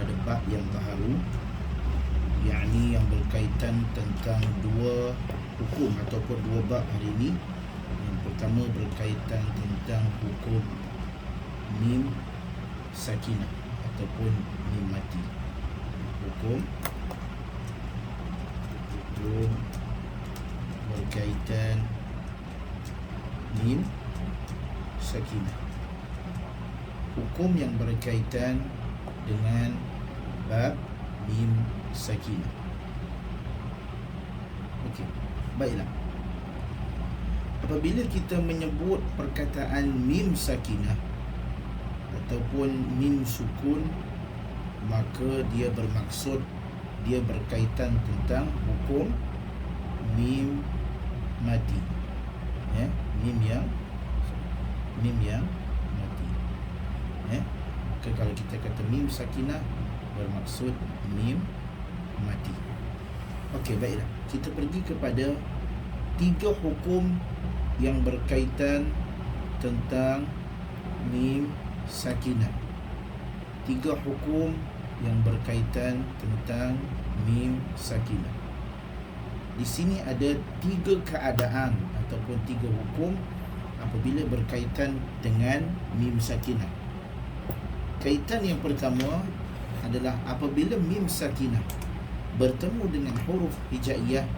kepada bab yang baharu, yakni yang berkaitan tentang dua hukum ataupun dua bab hari ini. Yang pertama berkaitan tentang hukum mim sakinah ataupun mim mati. Hukum berkaitan mim sakinah. Hukum yang berkaitan dengan bab mim sakinah. Okey, baiklah. Apabila kita menyebut perkataan mim sakinah ataupun mim sukun, maka dia bermaksud dia berkaitan tentang hukum mim mati. Ya, mim yang mati. Ya. Maka kalau kita kata mim sakinah bermaksud mim mati. Okey, baiklah. Kita pergi kepada tiga hukum yang berkaitan tentang mim sakinah. Tiga hukum yang berkaitan tentang mim sakinah. Di sini ada tiga keadaan ataupun tiga hukum apabila berkaitan dengan mim sakinah. Kaitan yang pertama adalah apabila mim sakinah bertemu dengan huruf hijaiyah,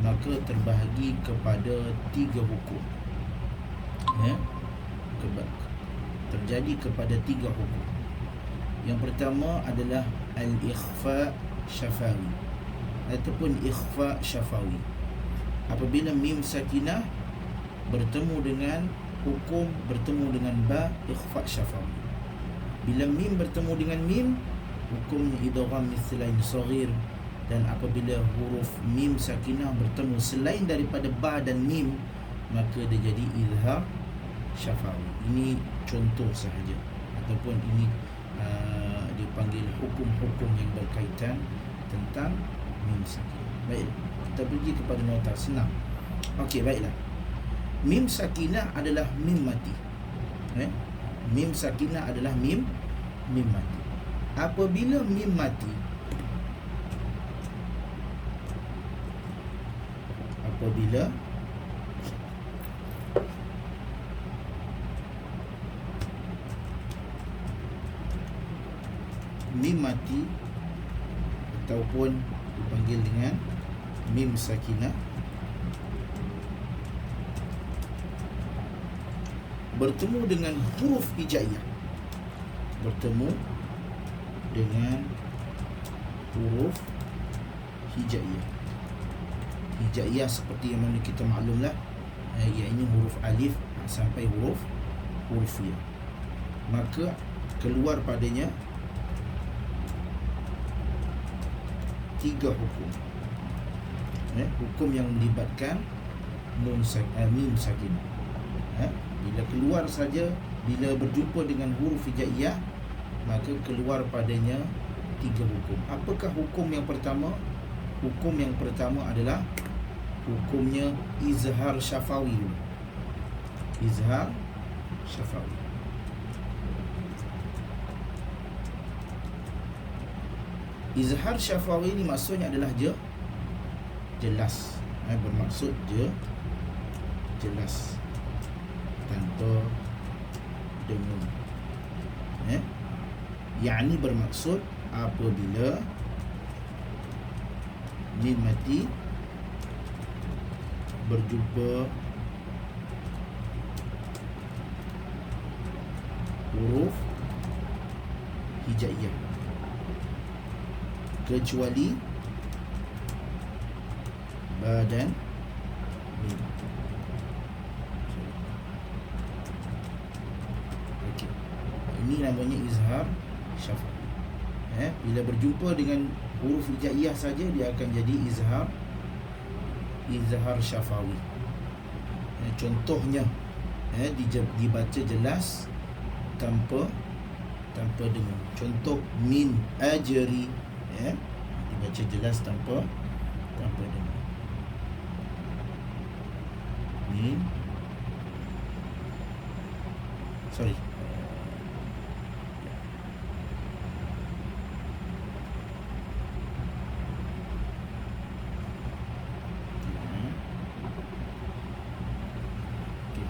maka terbahagi kepada tiga hukum. Ya, terjadi kepada tiga hukum. Yang pertama adalah al-ikhfa syafawi ataupun ikhfa syafawi. Apabila mim sakinah bertemu dengan hukum bertemu dengan ba, ikhfa syafawi. Bila mim bertemu dengan mim, hukumnya idgham mithlain saghir. Dan apabila huruf mim sakinah bertemu selain daripada ba dan mim, maka dia jadi izhar syafawi. Ini contoh sahaja ataupun ini dipanggil hukum-hukum yang berkaitan tentang mim sakinah. Baik, kita pergi kepada nota senang. Okey, baiklah. Mim sakinah adalah mim mati. Mim sakinah adalah mim mati. Apabila mim mati, apabila mim mati ataupun dipanggil dengan mim sakinah bertemu dengan huruf hijaiyah, bertemu dengan huruf hijaiyah. Hijaiyah seperti yang mana kita maklumlah, iaitu huruf alif sampai huruf ya. Maka keluar padanya tiga hukum. Hukum yang melibatkan mim sakinah. Bila keluar saja, bila berjumpa dengan huruf hijaiyah, maka keluar padanya tiga hukum. Apakah hukum yang pertama? Hukum yang pertama adalah hukumnya izhar syafawi. Izhar syafawi. Izhar syafawi ini maksudnya adalah jelas. Bermaksud jelas tanpa dengung. Yakni bermaksud apabila mim mati berjumpa huruf hijaiyah, kecuali ba dan mim. Okey, ini namanya izhar syafawi. Bila berjumpa dengan huruf hijaiyah saja, dia akan jadi izhar syafawi. Contohnya dibaca jelas tanpa dengung. Contoh min ajri, dibaca jelas tanpa dengung. Min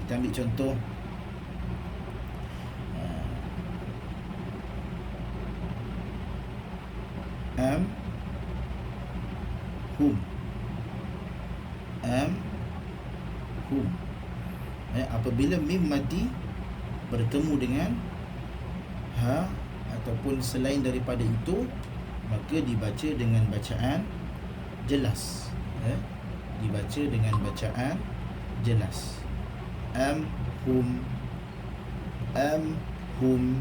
Kita ambil contoh am hum. Am hum. Apabila mim mati bertemu dengan ha ataupun selain daripada itu, maka dibaca dengan bacaan jelas. Dibaca dengan bacaan jelas. Am hum. Am hum.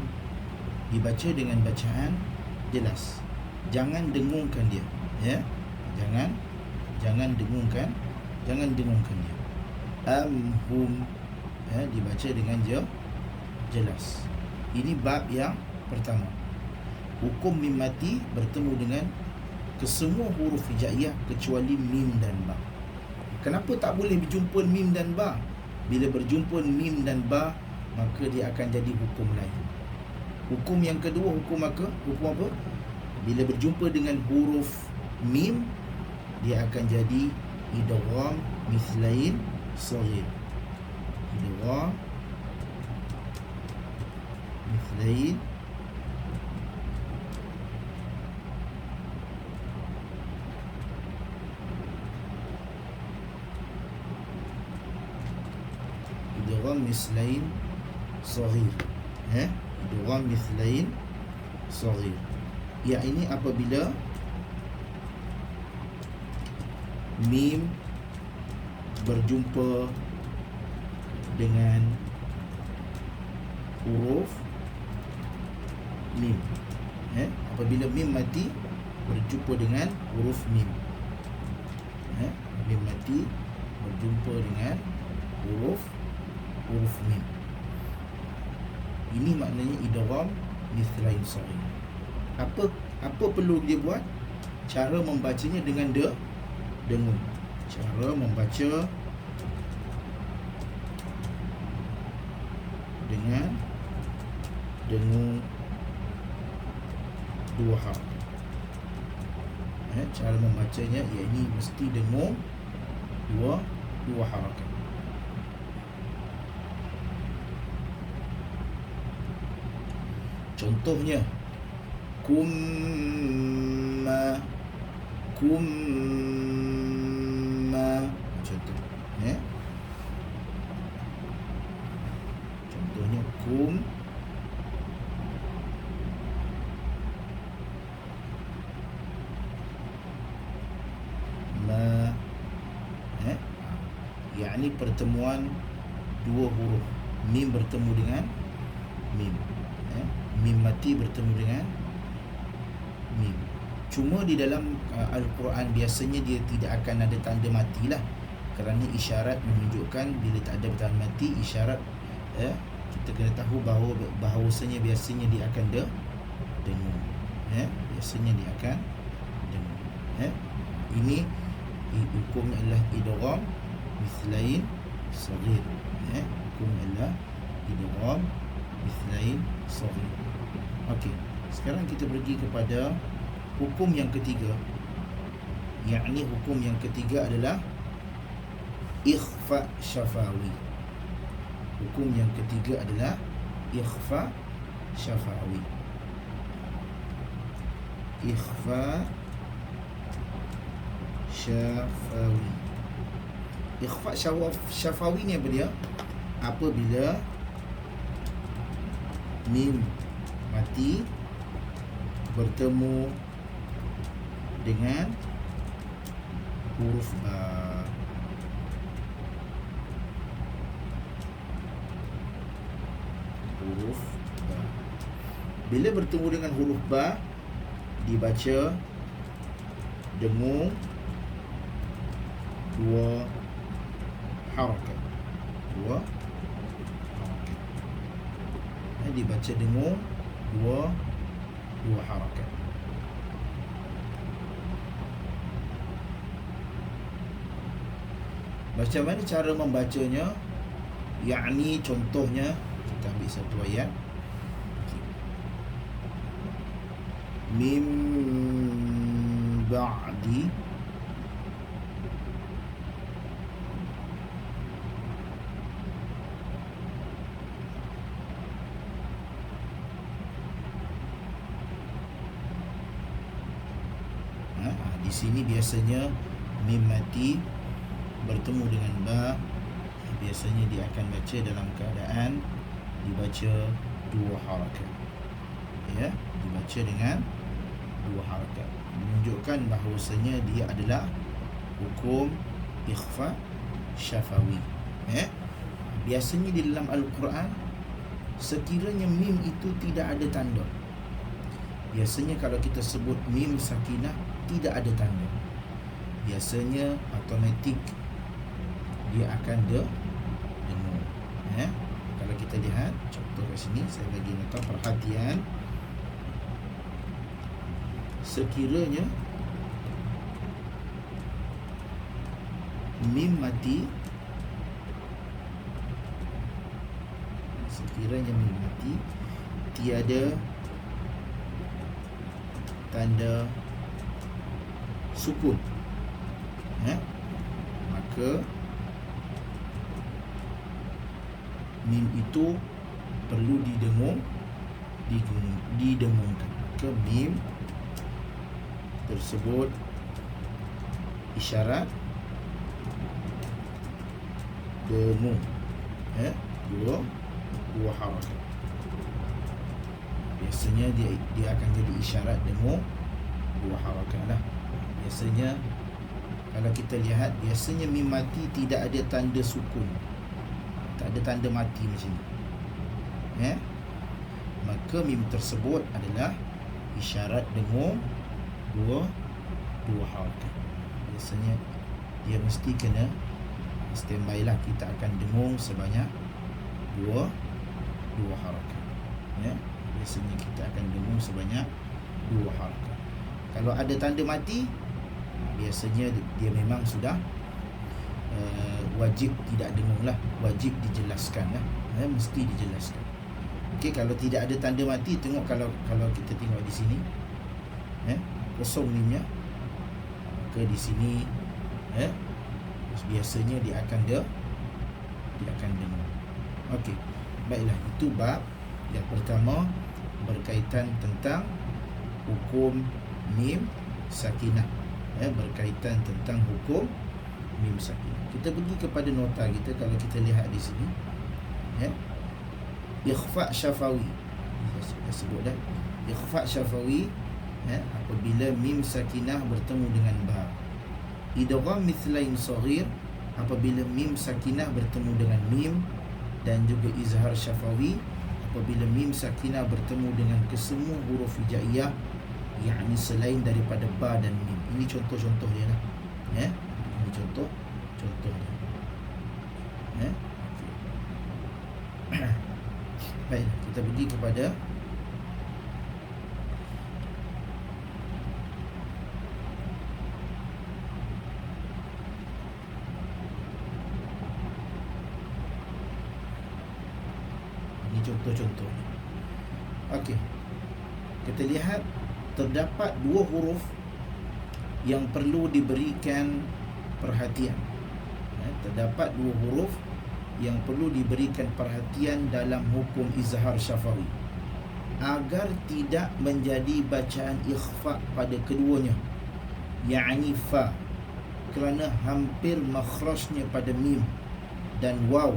Dibaca dengan bacaan jelas. Jangan dengungkan dia, ya. Jangan dengungkan dia. Am hum, dibaca dengan jelas. Ini bab yang pertama. Hukum mim mati bertemu dengan kesemua huruf hijaiyah kecuali mim dan ba. Kenapa tak boleh berjumpa mim dan ba? Bila berjumpa mim dan ba, maka dia akan jadi hukum lain. Hukum yang kedua, hukum apa? Bila berjumpa dengan huruf mim, dia akan jadi idgham mithlain saghir. Idgham mithlain mithlain saghir. Idgham mithlain saghir. Ya, ini apabila mim berjumpa dengan huruf mim. Apabila mim mati berjumpa dengan huruf mim. Mim mati berjumpa dengan huruf mim. Ini maknanya idgham mithlain saghir. Apa perlu dia buat? Cara membacanya dengan dengung. Cara membaca dengan dengung dua harakat. Cara membacanya iaitu mesti dengung dua harakat. Contohnya kumma. Contoh, contohnya kum. Ma. Yakni pertemuan dua huruf. Mim bertemu dengan mim. Mim mati bertemu dengan mim. Cuma di dalam Al-Quran biasanya dia tidak akan ada tanda mati lah, kerana isyarat menunjukkan bila tak ada tanda mati, isyarat kita kena tahu bahawasanya biasanya dia akan dengung. Biasanya dia akan dengung. Ini hukumnya adalah idgham mithlain saghir. Hukumnya adalah idgham mithlain saghir. Okey, sekarang kita pergi kepada hukum yang ketiga. Yakni hukum yang ketiga adalah ikhfa syafawi. Hukum yang ketiga adalah ikhfa syafawi. Ikhfa syafawi. Ikhfa syafawi ni apa dia? Apabila mim mati bertemu dengan huruf ba. Huruf ba. Bila bertemu dengan huruf ba, dibaca dengung dua harakat. Dibaca dengung dua harakat. Macam mana cara membacanya? Yakni contohnya, kita ambil satu ayat. Mim ba'di Di sini biasanya mim mati bertemu dengan ba, biasanya dia akan baca dalam keadaan dibaca dua harakat. Ya, dibaca dengan dua harakat, menunjukkan bahawasanya dia adalah hukum ikhfa syafawi. Biasanya di dalam Al-Quran, sekiranya mim itu tidak ada tanda, biasanya kalau kita sebut mim sakinah tidak ada tanda, biasanya automatik dia akan dengung. Kalau kita lihat contoh kat sini, saya bagi nota perhatian. Sekiranya mim mati, sekiranya mim mati tiada tanda sukun, maka mim itu perlu didengungkan. Maka mim tersebut isyarat dengung, dua harakat. Biasanya dia akan jadi isyarat dengung dua harakat lah. Biasanya kalau kita lihat, biasanya mim mati tidak ada tanda sukun, tak ada tanda mati macam ni. Maka mim tersebut adalah isyarat dengung dua harakat. Biasanya dia mesti kena standby lah, kita akan dengung sebanyak dua harakat. Biasanya kita akan dengung sebanyak dua harakat. Kalau ada tanda mati, biasanya dia memang sudah wajib tidak dengung lah, wajib dijelaskan lah, mesti dijelaskan. Okey, kalau tidak ada tanda mati, tengok kalau kita tengok di sini, kosong mimnya, maka di sini biasanya dia akan dengung. Okey, baiklah, itu bab yang pertama berkaitan tentang hukum mim sakinah, berkaitan tentang hukum mim sakinah. Kita pergi kepada nota kita. Kalau kita lihat di sini, ikhfa syafawi, saya sebut dah, ikhfa syafawi, apabila mim sakinah bertemu dengan ba. Idgham mithlain saghir, apabila mim sakinah bertemu dengan mim, dan juga izhar syafawi apabila mim sakinah bertemu dengan kesemua huruf hijaiyah, yakni selain daripada ba dan mim. Ini contoh-contoh dia lah. Ini contoh dia. Baik, kita pergi kepada ini contoh-contoh. Okey, kita lihat terdapat dua huruf yang perlu diberikan perhatian. Terdapat dua huruf yang perlu diberikan perhatian dalam hukum izhar syafawi, agar tidak menjadi bacaan ikhfa pada keduanya, yakni fa, kerana hampir makhrajnya pada mim, dan waw,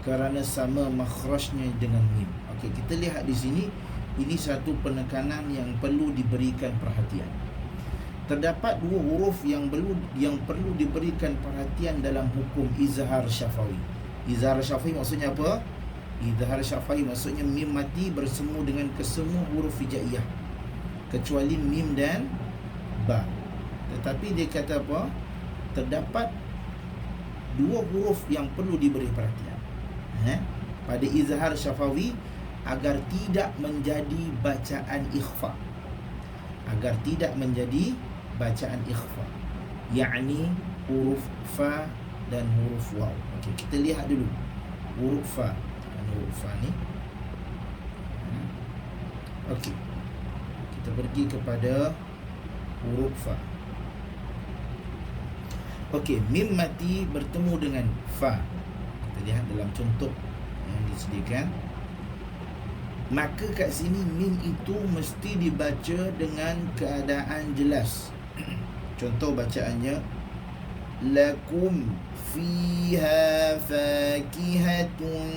kerana sama makhrajnya dengan mim. Okey, kita lihat di sini, ini satu penekanan yang perlu diberikan perhatian. Terdapat dua huruf yang perlu diberikan perhatian dalam hukum izhar syafawi. Izhar syafawi maksudnya apa? Izhar syafawi maksudnya mim mati bersemu dengan kesemua huruf hijaiyah kecuali mim dan ba. Tetapi dia kata apa? Terdapat dua huruf yang perlu diberi perhatian pada izhar syafawi, agar tidak menjadi bacaan ikhfa, agar tidak menjadi bacaan ikhfa, yakni huruf fa dan huruf waw. Okey, kita lihat dulu huruf fa. Huruf fa ni, okey, kita pergi kepada huruf fa. Okey, mim mati bertemu dengan fa. Kita lihat dalam contoh yang disediakan. Maka kat sini mim itu mesti dibaca dengan keadaan jelas. Contoh bacaannya, lakum fiha fakihatun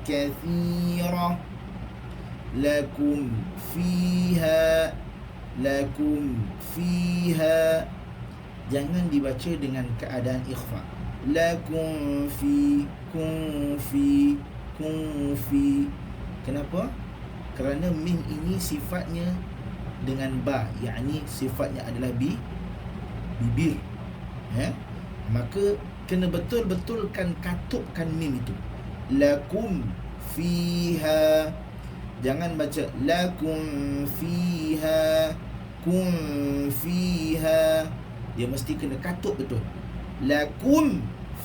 kathirah. Lakum fiha, lakum fiha. Jangan dibaca dengan keadaan ikhfa. Lakum fi, kun fi, kun fi. Kenapa? Kerana mim ini sifatnya dengan ba, yakni sifatnya adalah bibir. Maka kena betul-betulkan katupkan mim itu. Lakum fiha. Jangan baca lakum fiha, kun fiha. Dia mesti kena katup betul. Lakum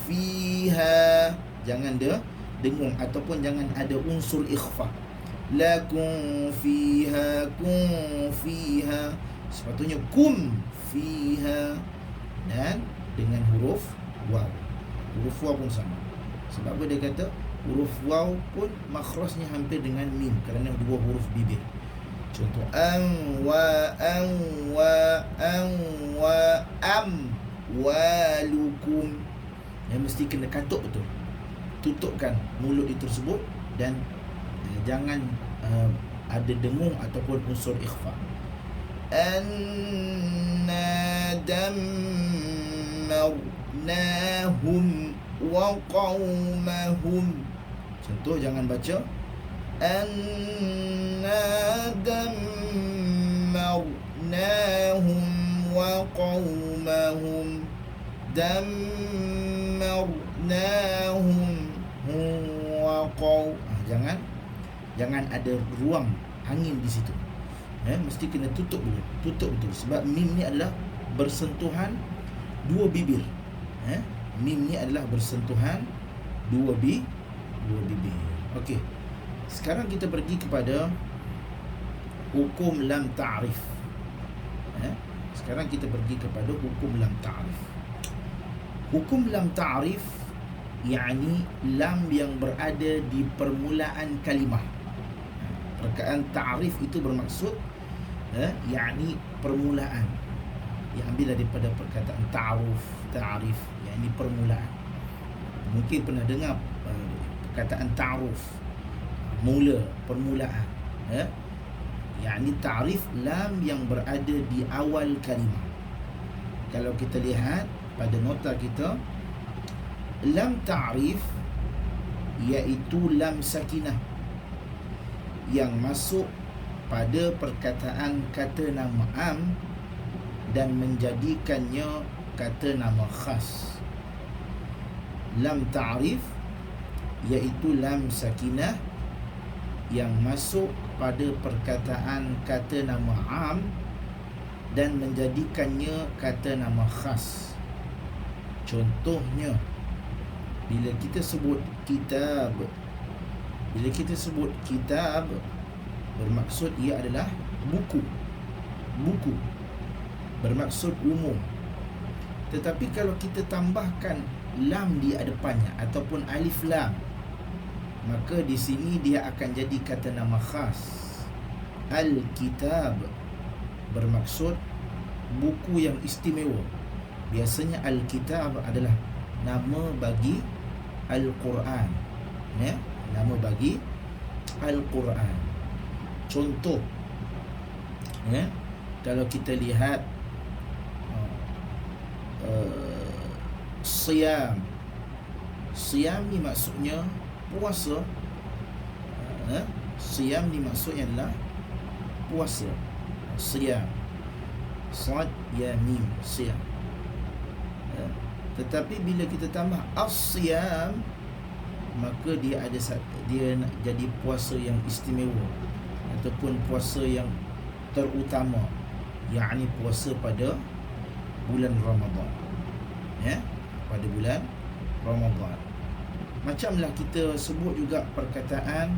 fiha. Jangan dia dengung ataupun jangan ada unsur ikhfa. Lakum fiha, kun fiha. Sepatutnya kum fiha. Dan dengan huruf waw. Huruf waw pun sama. Sebab apa dia kata huruf waw pun makhrajnya hampir dengan mim kerana dua huruf bibir. Contoh walukum. Yang mesti kena katuk betul. Tutupkan mulut itu tersebut dan jangan ada dengung ataupun unsur ikhfa. Anna dammarnahum wa qaumahum. Contoh, jangan baca anna dammarnahum wa qaumahum. Dammarnahum wa qaum. Jangan ada ruang angin di situ. Mesti kena tutup dulu. Tutup betul. Sebab mim ni adalah bersentuhan dua bibir. Mim ni adalah bersentuhan dua bibir. Okey. Sekarang kita pergi kepada hukum lam ta'rif. Sekarang kita pergi kepada hukum lam ta'rif. Hukum lam ta'rif yakni lam yang berada di permulaan kalimah. Perkataan ta'rif itu bermaksud yakni permulaan. Diambil daripada perkataan ta'aruf, ta'rif, yakni permulaan. Mungkin pernah dengar perkataan ta'aruf, mula, permulaan. Yakni ta'rif lam yang berada di awal kalimah. Kalau kita lihat pada nota kita, lam ta'rif iaitu lam sakinah yang masuk pada perkataan kata nama am dan menjadikannya kata nama khas. Lam ta'rif iaitu lam sakinah yang masuk pada perkataan kata nama am dan menjadikannya kata nama khas. Contohnya, bila kita sebut kitab, bermaksud ia adalah buku. Bermaksud umum. Tetapi kalau kita tambahkan lam di depannya ataupun alif lam, maka di sini dia akan jadi kata nama khas. Al-kitab bermaksud buku yang istimewa. Biasanya Al-kitab adalah nama bagi Al-Quran. Nama bagi Al-Quran. Contoh, kalau kita lihat Siyam. Siyam ni maksudnya puasa. Siyam ni maksudnya adalah puasa. Siyam. Sad ya mim, siyam. Tetapi bila kita tambah as-siyam, maka dia nak jadi puasa yang istimewa ataupun puasa yang terutama, yakni puasa pada bulan Ramadan. Pada bulan Ramadan. Macamlah kita sebut juga perkataan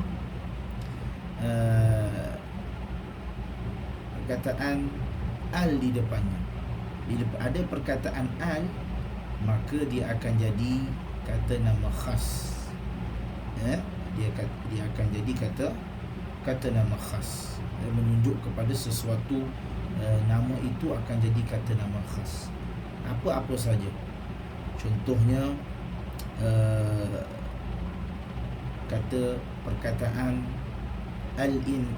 al di depannya. Bila ada perkataan al, maka dia akan jadi kata nama khas. Dia akan jadi kata nama khas, menunjuk kepada sesuatu nama itu akan jadi kata nama khas. Apa-apa saja. Contohnya kata perkataan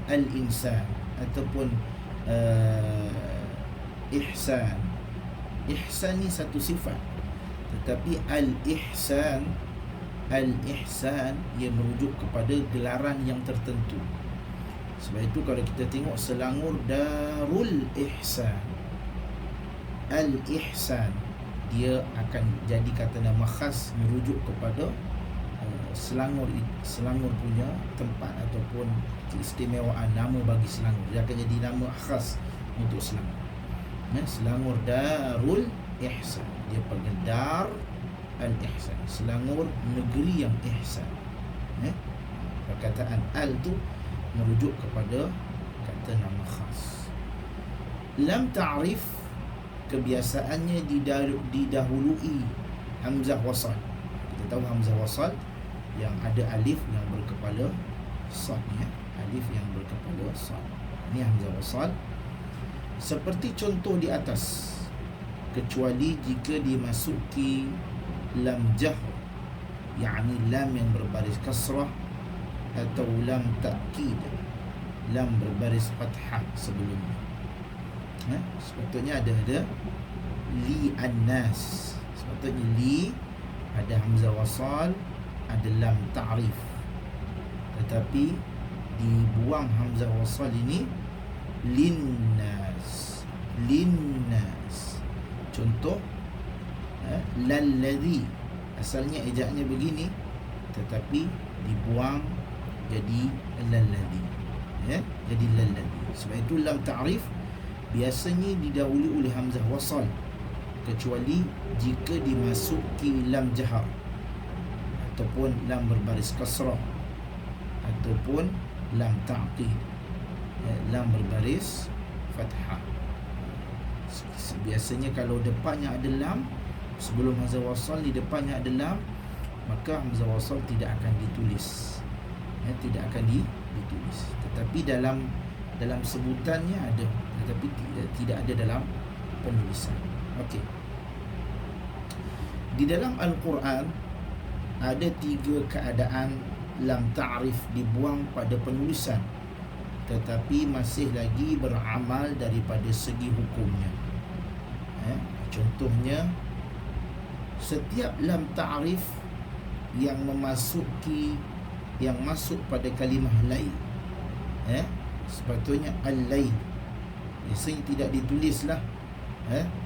al-insan ataupun ihsan. Ihsan ni satu sifat, tetapi al-ihsan ia merujuk kepada gelaran yang tertentu. Sebab itu kalau kita tengok Selangor Darul Ihsan, al-ihsan, dia akan jadi kata nama khas merujuk kepada Selangor punya tempat ataupun keistimewaan nama bagi Selangor. Dia akan jadi nama khas untuk Selangor. Selangor Darul Ihsan, dia panggil Dar al-Ihsan, Selangor negeri yang ihsan. Perkataan al tu merujuk kepada kata nama khas. Lam ta'rif kebiasaannya didahului hamzah wasal. Kita tahu hamzah wasal yang ada alif yang berkepala sad, alif yang berkepala sad. Ini hamzah wasal seperti contoh di atas, kecuali jika dimasuki lam jahr, yakni lam yang berbaris kasrah, atau lam ta'kid, lam berbaris fathah sebelumnya. Sepatutnya ada li an-nas, sepatutnya li ada hamzah wasal, ada lam ta'rif, tetapi dibuang hamzah wasal ini, linnas. Contoh lalladhi, asalnya ejaannya begini tetapi dibuang jadi lalladhi, jadi lalladhi. Sebab itu lam ta'rif biasanya didahului oleh hamzah wasal, kecuali jika dimasuki lam jahar ataupun lam berbaris kasrah ataupun lam ta'qid, lam berbaris fathah. Biasanya kalau depannya ada lam, sebelum hamzah wasal di depannya ada lam, maka hamzah wasal tidak akan ditulis, tidak akan ditulis. Tetapi dalam sebutannya ada, tetapi tidak ada dalam penulisan. Okey. Di dalam Al-Quran ada 3 keadaan lam ta'rif dibuang pada penulisan, tetapi masih lagi beramal daripada segi hukumnya. Contohnya, setiap lam ta'rif yang masuk pada kalimah lain, sepatutnya al-lain, biasanya tidak ditulislah.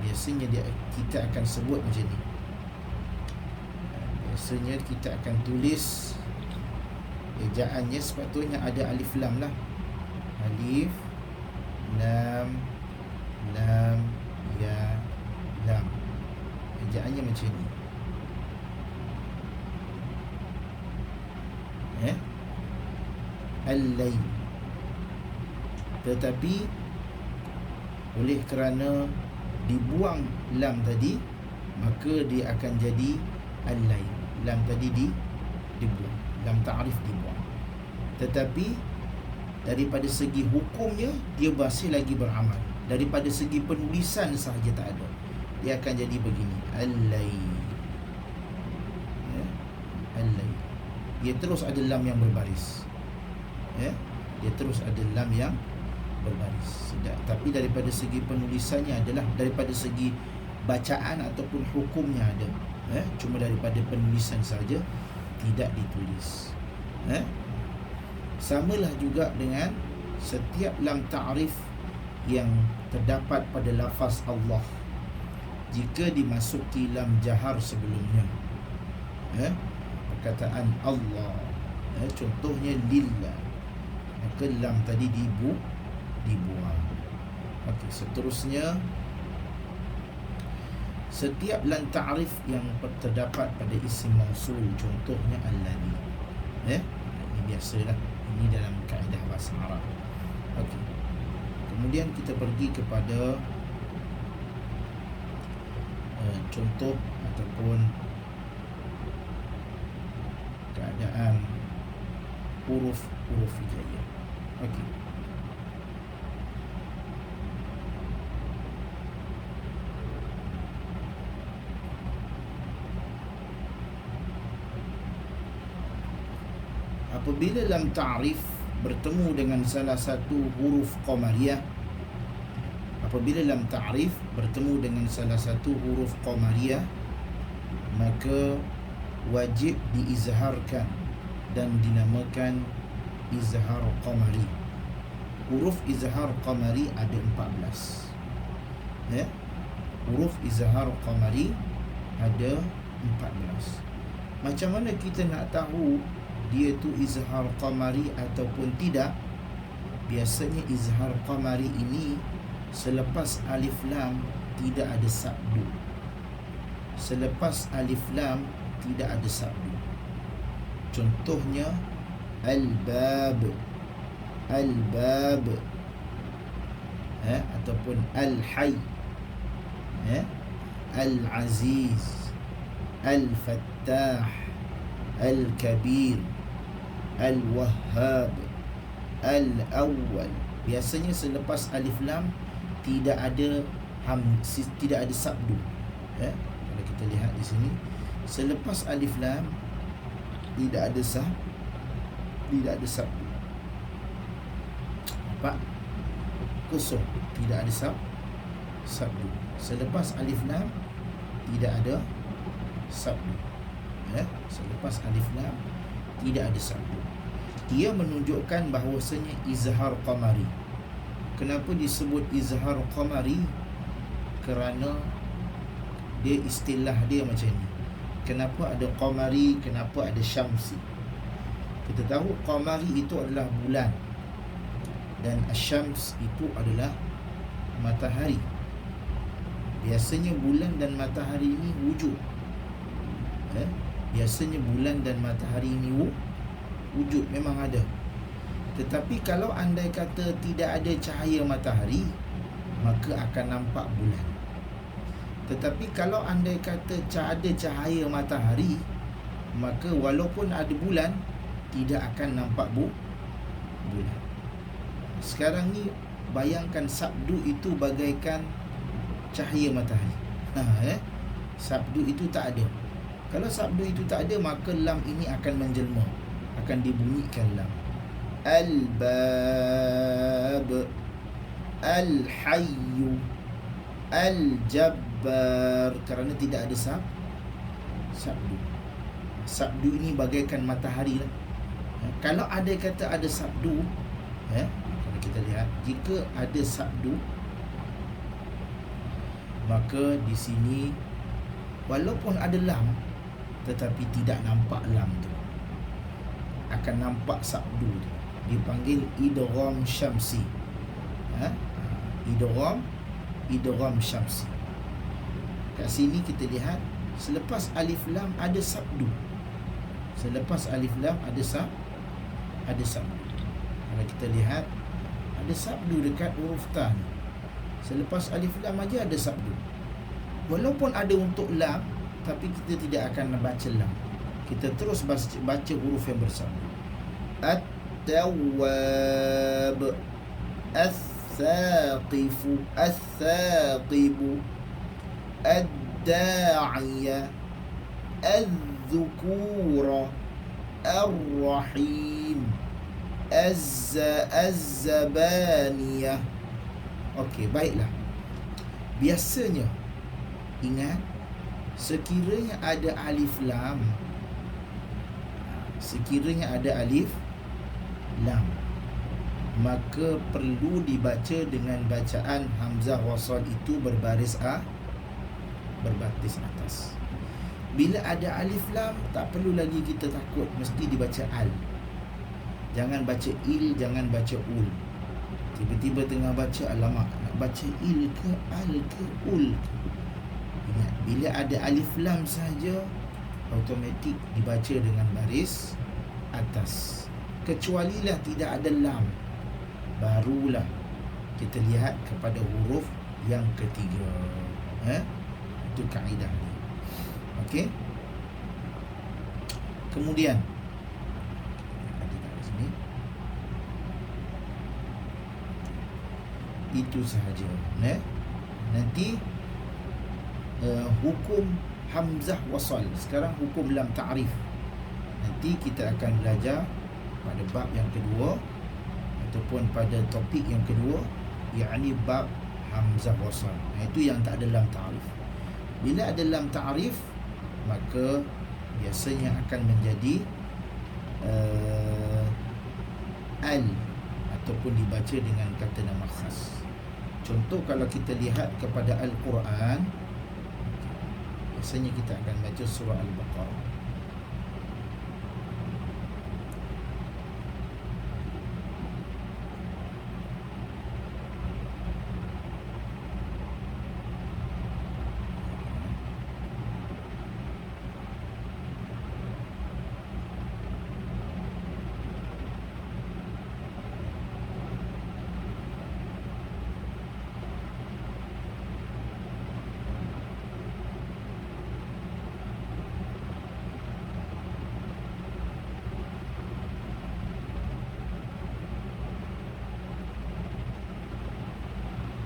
Biasanya kita akan sebut macam ni. Biasanya kita akan tulis ejaannya, sepatutnya ada alif lam lah. Alif lam ya lam, ejaannya macam ni. Al-lain. Tetapi oleh kerana dibuang lam tadi, maka dia akan jadi al-lain. Lam tadi dibuang, lam ta'rif dibuang. Tetapi daripada segi hukumnya dia masih lagi beramal. Daripada segi penulisan sahaja tak ada. Dia akan jadi begini, al-lain. Al-lain. Dia terus ada lam yang berbaris. Dia terus ada lam yang berbaris. Tapi daripada segi penulisannya adalah, daripada segi bacaan ataupun hukumnya ada. Cuma daripada penulisan saja tidak ditulis. Samalah juga dengan setiap lam ta'rif yang terdapat pada lafaz Allah, jika dimasuki lam jahar sebelumnya, perkataan Allah, contohnya lillah, maka lam tadi dibuang. Okey, seterusnya, setiap lam ta'rif yang terdapat pada isim mausul, contohnya alladhi, ini biasalah, ini dalam kaedah bahasa Arab. Okey. Kemudian kita pergi kepada contoh ataupun keadaan huruf hijaiyah. Okey. Apabila lam ta'rif bertemu dengan salah satu huruf qamariyah, apabila lam ta'rif bertemu dengan salah satu huruf qamariyah, maka wajib diizharkan dan dinamakan izhar qamari. Huruf izhar qamari ada 14. Ya. Huruf izhar qamari ada 14. Macam mana kita nak tahu dia tu izhar qamari ataupun tidak? Biasanya izhar qamari ini selepas alif lam tidak ada sabdu. Selepas alif lam tidak ada sabdu. Contohnya al-bab, al-bab, ataupun al-hayy, al-aziz, al-fattah, al-kabir, al-wahhab, al-awwal. Biasanya selepas alif lam tidak ada tidak ada sabdu. Kalau kita lihat di sini, selepas alif lam tidak ada tidak ada sabdu. Nampak? Kosong, tidak ada sabdu. Selepas alif lam tidak ada sabdu. Selepas alif lam tidak ada sabdu. Ia menunjukkan bahawasanya izhar qamari. Kenapa disebut izhar qamari? Kerana dia istilah dia macam ni. Kenapa ada qamari, kenapa ada syamsi? Kita tahu qamari itu adalah bulan dan asyams itu adalah matahari. Biasanya bulan dan matahari ini wujud. Biasanya bulan dan matahari ini wujud, memang ada. Tetapi kalau andai kata tidak ada cahaya matahari, maka akan nampak bulan. Tetapi kalau andai kata ada cahaya matahari, maka walaupun ada bulan, tidak akan nampak bulan. Sekarang ni bayangkan sabdu itu bagaikan cahaya matahari. Sabdu itu tak ada. Kalau sabdu itu tak ada, maka lam ini akan menjelma, akan dibunyikan lam. Al-bab, al-hayyu, al-jabbar, kerana tidak ada sabdu. Sabdu ini bagaikan matahari lah. Kalau ada kata ada sabdu, kalau kita lihat, jika ada sabdu, maka di sini walaupun ada lam, tetapi tidak nampak lam tu, akan nampak sabdu tu. Dipanggil idgham syamsi. Idgham syamsi. Kat sini kita lihat, selepas alif lam ada sabdu. Selepas alif lam ada sabdu. Kalau kita lihat, ada sabdu dekat huruf ta ni. Selepas alif lam aja ada sabdu. Walaupun ada untuk lam, tapi kita tidak akan baca lam. Kita terus baca huruf yang bersama. At-tawwab, as-saqifu, as-saqibu, ad-da'iya, az-zukura, ar-rahim, az-zabaniyah. Okey, baiklah. Biasanya, ingat, sekiranya ada alif lam, maka perlu dibaca dengan bacaan hamzah wasal itu berbaris berbaris atas. Bila ada alif lam, tak perlu lagi kita takut, mesti dibaca al. Jangan baca il, jangan baca ul. Tiba-tiba tengah baca, alamak, nak baca il ke al ke ul ke? Ingat, bila ada alif lam saja, automatik dibaca dengan baris atas. Kecualilah tidak ada lam, barulah kita lihat kepada huruf yang ketiga. Itu kaedah dia. Okey. Kemudian sini, itu sahaja. Nanti hukum hamzah wasal. Sekarang hukum lam ta'rif. Nanti kita akan belajar pada bab yang kedua ataupun pada topik yang kedua, yakni bab hamzah wasal. Itu yang tak ada lam ta'rif. Bila ada lam ta'rif, maka biasanya akan menjadi al ataupun dibaca dengan kata nama khas. Contoh, kalau kita lihat kepada Al-Quran, biasanya kita akan baca surah Al-Baqarah.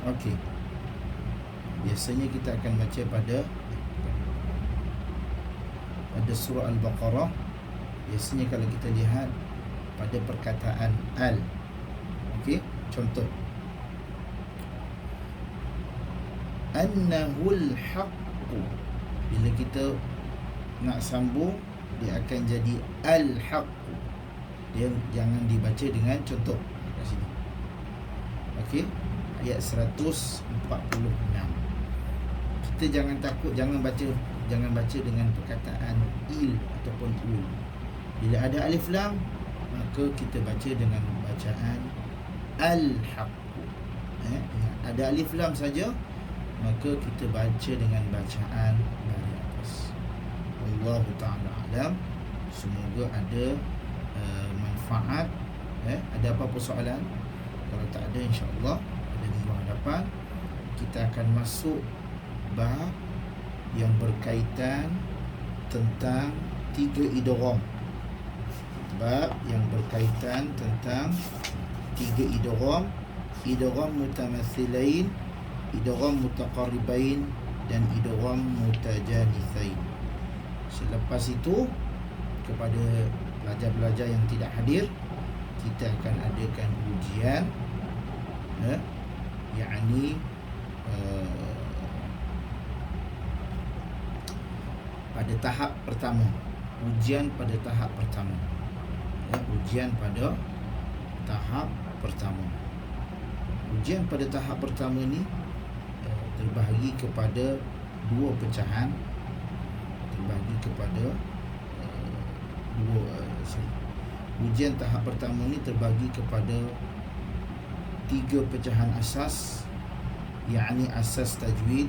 Okey. Biasanya kita akan baca pada surah Al-Baqarah. Biasanya kalau kita lihat pada perkataan al. Okey, contoh. Annahul haqqu. Bila kita nak sambung, dia akan jadi al-haqqu. Dia jangan dibaca dengan contoh kat sini. Okey, ayat 146. Kita jangan takut, jangan baca dengan perkataan il ataupun ul. Bila ada alif lam, maka kita baca dengan bacaan al-haqqu. Ada alif lam saja, maka kita baca dengan bacaan dari atas. Wallahu ta'ala alam. Semoga ada manfaat. Ada apa-apa soalan? Kalau tak ada, insya-Allah pada minggu hadapan kita akan masuk bab yang berkaitan tentang 3 idgham. Bab yang berkaitan tentang 3 idgham, idgham mutamatsilain, idgham mutaqarribain dan idgham mutajanithain. Selepas itu, kepada pelajar-pelajar yang tidak hadir, kita akan adakan ujian, yakni pada tahap pertama. Ujian pada tahap pertama. Ujian pada tahap pertama. Ujian pada tahap pertama ni terbahagi kepada 2 pecahan. Terbahagi kepada ujian tahap pertama ni terbagi kepada 3 pecahan asas, yakni asas tajwid.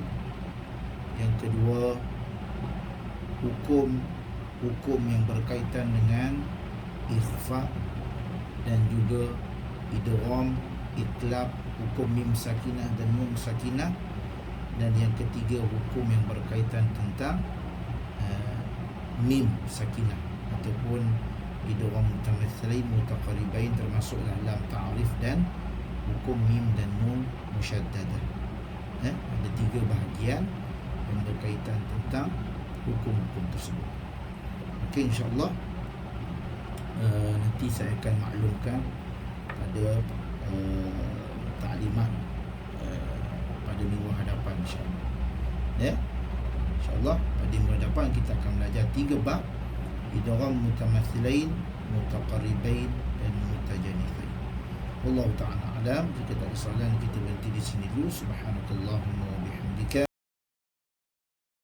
Yang kedua, hukum yang berkaitan dengan ikhfa dan juga idgham, itlaq, hukum mim sakinah dan nun sakinah. Dan yang ketiga, hukum yang berkaitan tentang mim sakinah ataupun idgham mutamatsilain, mutaqarribain, termasuklah lam ta'rif dan hukum mim dan nun musyaddadah. Ada 3 bahagian yang berkaitan tentang hukum-hukum tersebut. Okey, insya-Allah nanti saya akan maklumkan pada taklimat pada minggu hadapan, insya-Allah. Insya-Allah pada minggu hadapan kita akan belajar 3 bab: idgham mutamatsilain, mutaqarribain dan mutajanithain. Wallahu ta'ala alam. Jika tak ada soalan, kita berhenti di sini dulu. Subhanakallahumma wa bihamdika